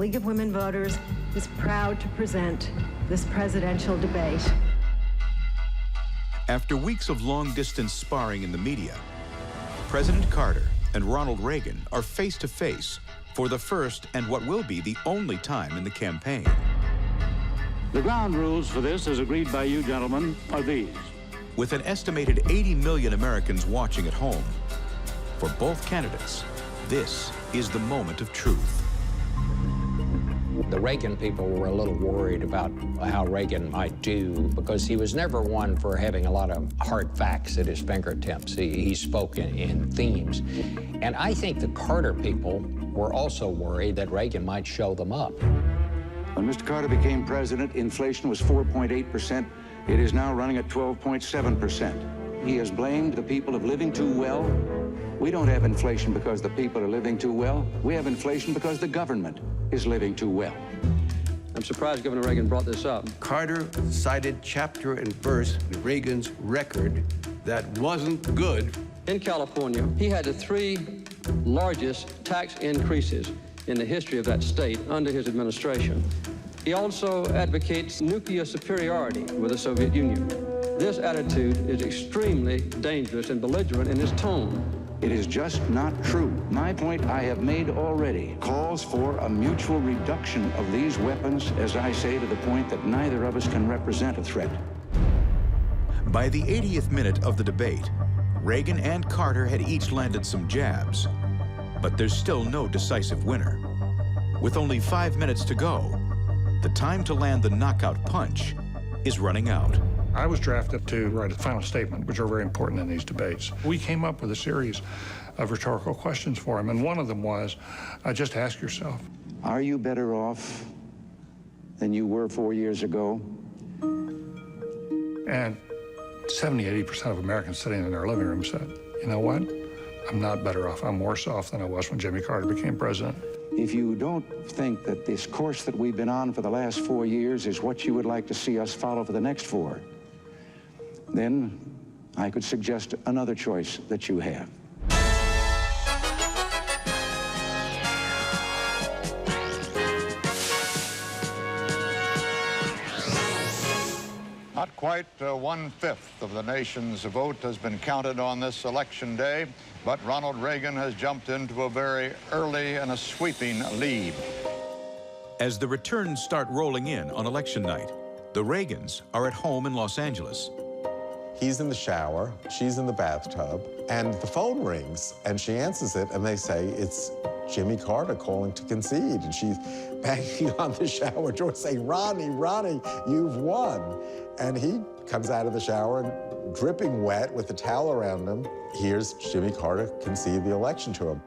League of Women Voters is proud to present this presidential debate. After weeks of long-distance sparring in the media, President Carter and Ronald Reagan are face-to-face for the first and what will be the only time in the campaign. The ground rules for this, as agreed by you gentlemen, are these. With an estimated 80 million Americans watching at home, for both candidates, this is the moment of truth. The Reagan people were a little worried about how Reagan might do because he was never one for having a lot of hard facts at his fingertips. He spoke in themes. And I think the Carter people were also worried that Reagan might show them up. When Mr. Carter became president, inflation was 4.8%. It is now running at 12.7%. He has blamed the people of living too well. We don't have inflation because the people are living too well. We have inflation because the government is living too well. I'm surprised Governor Reagan brought this up. Carter cited chapter and verse in Reagan's record that wasn't good. In California, he had the 3 largest tax increases in the history of that state under his administration. He also advocates nuclear superiority with the Soviet Union. This attitude is extremely dangerous and belligerent in its tone. It is just not true. My point I have made already calls for a mutual reduction of these weapons, as I say, to the point that neither of us can represent a threat. By the 80th minute of the debate, Reagan and Carter had each landed some jabs, but there's still no decisive winner. With only 5 minutes to go, the time to land the knockout punch is running out. I was drafted to write a final statement, which are very important in these debates. We came up with a series of rhetorical questions for him, and one of them was, just ask yourself, are you better off than you were 4 years ago? And 70–80% of Americans sitting in their living room said, you know what? I'm not better off. I'm worse off than I was when Jimmy Carter became president. If you don't think that this course that we've been on for the last 4 years is what you would like to see us follow for the next 4, then I could suggest another choice that you have. Not quite 1/5 of the nation's vote has been counted on this election day, but Ronald Reagan has jumped into a very early and a sweeping lead. As the returns start rolling in on election night, the Reagans are at home in Los Angeles. He's in the shower, she's in the bathtub, and the phone rings, and she answers it, and they say it's Jimmy Carter calling to concede, and she's banging on the shower door saying, Ronnie, Ronnie, you've won. And he comes out of the shower and dripping wet with a towel around him, hears Jimmy Carter concede the election to him.